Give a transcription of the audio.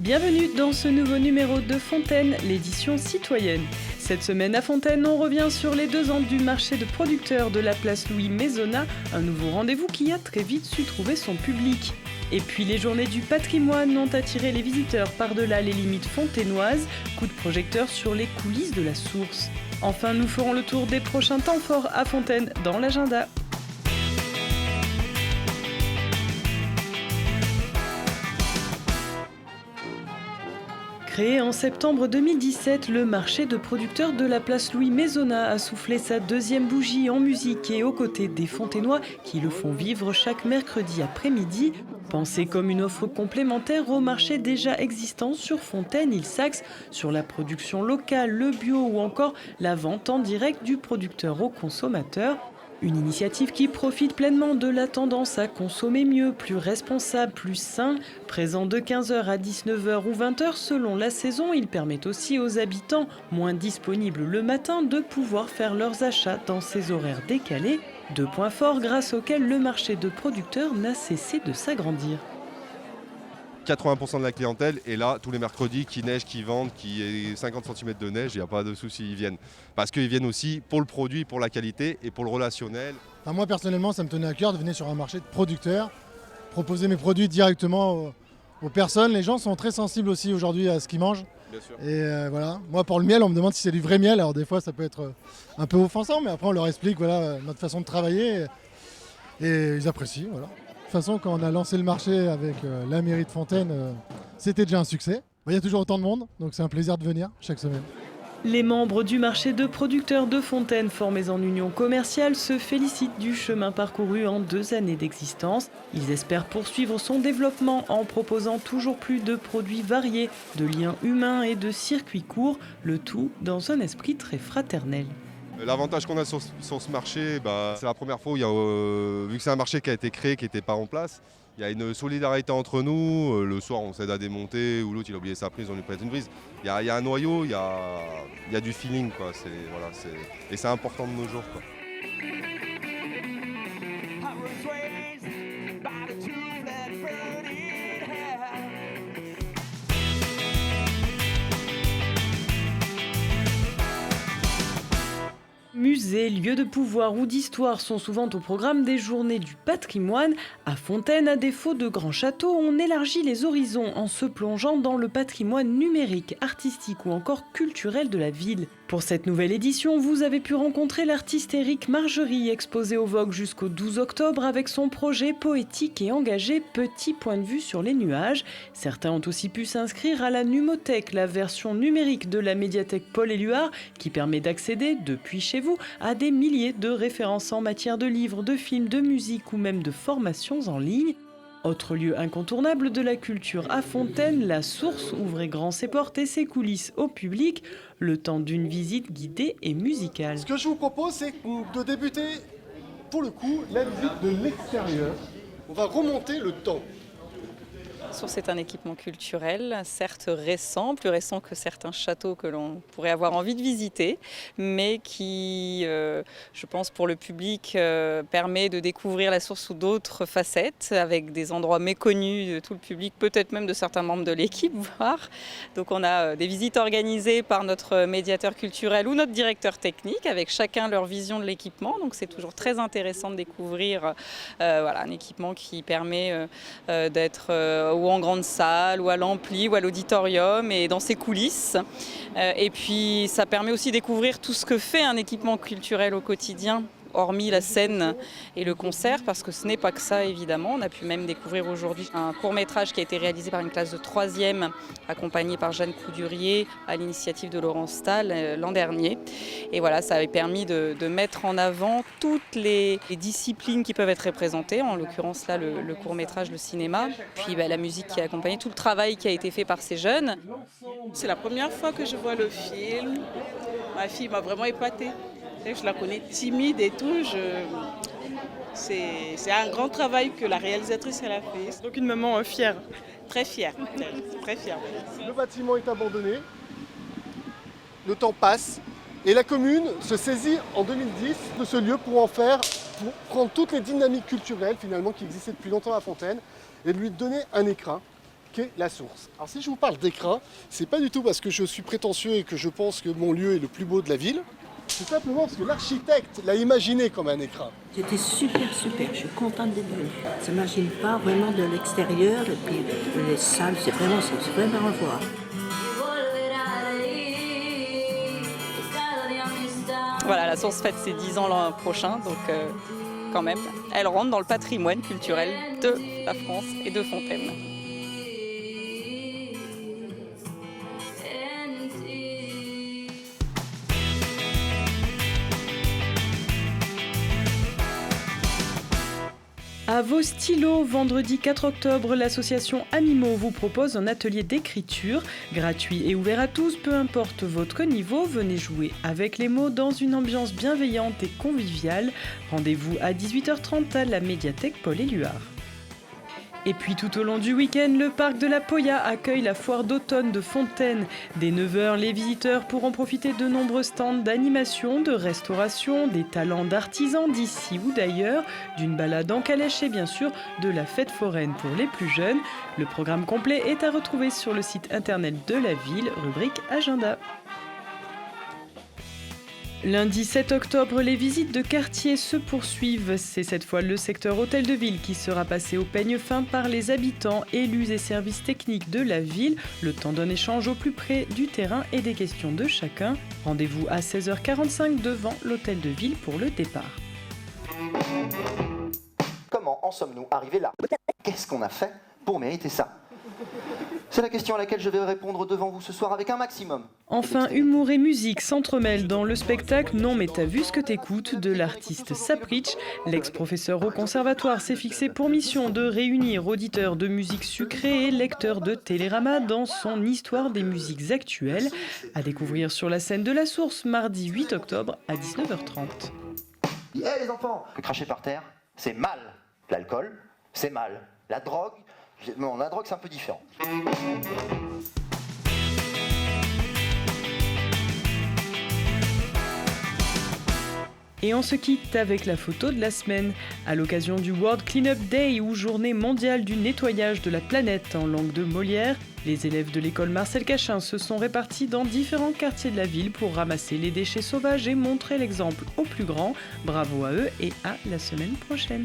Bienvenue dans ce nouveau numéro de Fontaine, l'édition citoyenne. Cette semaine à Fontaine, on revient sur les 2 ans du marché de producteurs de la place Louis Maisonnat, un nouveau rendez-vous qui a très vite su trouver son public. Et puis les journées du patrimoine ont attiré les visiteurs par-delà les limites fontainoises, coup de projecteur sur les coulisses de la source. Enfin, nous ferons le tour des prochains temps forts à Fontaine dans l'agenda. Créé en septembre 2017, le marché de producteurs de la place Louis Maisonnat a soufflé sa 2e bougie en musique et aux côtés des Fontainois qui le font vivre chaque mercredi après-midi. Pensé comme une offre complémentaire au marché déjà existant sur Fontaine, il s'axe sur la production locale, le bio ou encore la vente en direct du producteur au consommateur. Une initiative qui profite pleinement de la tendance à consommer mieux, plus responsable, plus sain. Présent de 15h à 19h ou 20h selon la saison, il permet aussi aux habitants, moins disponibles le matin, de pouvoir faire leurs achats dans ces horaires décalés. 2 points forts grâce auxquels le marché de producteurs n'a cessé de s'agrandir. 80% de la clientèle est là tous les mercredis, qui neige, qui vendent, qui est 50 cm de neige, il n'y a pas de souci, ils viennent. Parce qu'ils viennent aussi pour le produit, pour la qualité et pour le relationnel. Enfin, moi personnellement, ça me tenait à cœur de venir sur un marché de producteurs, proposer mes produits directement aux personnes. Les gens sont très sensibles aussi aujourd'hui à ce qu'ils mangent. Bien sûr. Et voilà, moi pour le miel, on me demande si c'est du vrai miel. Alors des fois ça peut être un peu offensant, mais après on leur explique voilà, notre façon de travailler et ils apprécient. Voilà. De toute façon, quand on a lancé le marché avec la mairie de Fontaine, c'était déjà un succès. Il y a toujours autant de monde, donc c'est un plaisir de venir chaque semaine. Les membres du marché de producteurs de Fontaine, formés en union commerciale, se félicitent du chemin parcouru en 2 années d'existence. Ils espèrent poursuivre son développement en proposant toujours plus de produits variés, de liens humains et de circuits courts, le tout dans un esprit très fraternel. L'avantage qu'on a sur ce marché, c'est la première fois où vu que c'est un marché qui a été créé, qui n'était pas en place, il y a une solidarité entre nous. Le soir, on s'aide à démonter, ou l'autre, il a oublié sa prise, on lui prête une prise. Il y a un noyau, il y a du feeling, quoi. Et c'est important de nos jours, quoi. Musées, lieux de pouvoir ou d'histoire sont souvent au programme des journées du patrimoine. À Fontaine, à défaut de grands châteaux, on élargit les horizons en se plongeant dans le patrimoine numérique, artistique ou encore culturel de la ville. Pour cette nouvelle édition, vous avez pu rencontrer l'artiste Éric Margerie, exposé au Vogue jusqu'au 12 octobre avec son projet poétique et engagé Petit point de vue sur les nuages. Certains ont aussi pu s'inscrire à la Numothèque, la version numérique de la médiathèque Paul-Éluard, qui permet d'accéder, depuis chez vous, à des milliers de références en matière de livres, de films, de musique ou même de formations en ligne. Autre lieu incontournable de la culture à Fontaine, la Source ouvrait grand ses portes et ses coulisses au public, le temps d'une visite guidée et musicale. Ce que je vous propose, c'est de débuter, pour le coup, la visite de l'extérieur. On va remonter le temps. Source est un équipement culturel, certes récent, plus récent que certains châteaux que l'on pourrait avoir envie de visiter, mais qui, je pense pour le public, permet de découvrir la Source sous d'autres facettes, avec des endroits méconnus de tout le public, peut-être même de certains membres de l'équipe, voire. Donc on a des visites organisées par notre médiateur culturel ou notre directeur technique, avec chacun leur vision de l'équipement. Donc c'est toujours très intéressant de découvrir un équipement qui permet d'être ou en grande salle, ou à l'ampli, ou à l'auditorium, et dans ses coulisses. Et puis ça permet aussi de découvrir tout ce que fait un équipement culturel au quotidien, hormis la scène et le concert, parce que ce n'est pas que ça évidemment. On a pu même découvrir aujourd'hui un court-métrage qui a été réalisé par une classe de 3e, accompagnée par Jeanne Coudurier, à l'initiative de Laurence Stahl l'an dernier. Et voilà, ça avait permis de mettre en avant toutes les disciplines qui peuvent être représentées, en l'occurrence là le court-métrage, le cinéma, puis la musique qui a accompagné, tout le travail qui a été fait par ces jeunes. C'est la première fois que je vois le film. Ma fille m'a vraiment épatée. Je la connais timide et tout. C'est un grand travail que la réalisatrice elle a fait. Donc une maman fière. Très fière, très fière. Le bâtiment est abandonné, le temps passe et la commune se saisit en 2010 de ce lieu pour prendre toutes les dynamiques culturelles finalement qui existaient depuis longtemps à Fontaine et de lui donner un écrin. qu'est la source. Alors si je vous parle d'écrin, c'est pas du tout parce que je suis prétentieux et que je pense que mon lieu est le plus beau de la ville. C'est simplement parce que l'architecte l'a imaginé comme un écrin. C'était super, je suis contente d'être venue. On ne s'imagine pas vraiment de l'extérieur, et puis les salles, c'est vraiment à voir. Voilà, la source fête ses 10 ans l'an prochain, donc quand même, elle rentre dans le patrimoine culturel de la France et de Fontaine. À vos stylos, vendredi 4 octobre, l'association Amimo vous propose un atelier d'écriture, gratuit et ouvert à tous, peu importe votre niveau, venez jouer avec les mots dans une ambiance bienveillante et conviviale. Rendez-vous à 18h30 à la médiathèque Paul-Éluard. Et puis tout au long du week-end, le parc de la Poya accueille la foire d'automne de Fontaine. Dès 9h, les visiteurs pourront profiter de nombreux stands d'animation, de restauration, des talents d'artisans d'ici ou d'ailleurs, d'une balade en calèche et bien sûr de la fête foraine pour les plus jeunes. Le programme complet est à retrouver sur le site internet de la ville, rubrique Agenda. Lundi 7 octobre, les visites de quartier se poursuivent. C'est cette fois le secteur hôtel de ville qui sera passé au peigne fin par les habitants, élus et services techniques de la ville, le temps d'un échange au plus près du terrain et des questions de chacun. Rendez-vous à 16h45 devant l'hôtel de ville pour le départ. Comment en sommes-nous arrivés là? Qu'est-ce qu'on a fait pour mériter ça? C'est la question à laquelle je vais répondre devant vous ce soir avec un maximum. Enfin, humour et musique s'entremêlent dans le spectacle Non mais t'as vu ce que t'écoutes de l'artiste Sapritch. L'ex-professeur au conservatoire s'est fixé pour mission de réunir auditeurs de musique sucrée et lecteurs de Télérama dans son histoire des musiques actuelles. À découvrir sur la scène de la Source, mardi 8 octobre à 19h30. Hé les enfants, cracher par terre, c'est mal. L'alcool, c'est mal. La drogue, non, la drogue c'est un peu différent. Et on se quitte avec la photo de la semaine. À l'occasion du World Cleanup Day ou journée mondiale du nettoyage de la planète en langue de Molière, les élèves de l'école Marcel Cachin se sont répartis dans différents quartiers de la ville pour ramasser les déchets sauvages et montrer l'exemple aux plus grands. Bravo à eux et à la semaine prochaine.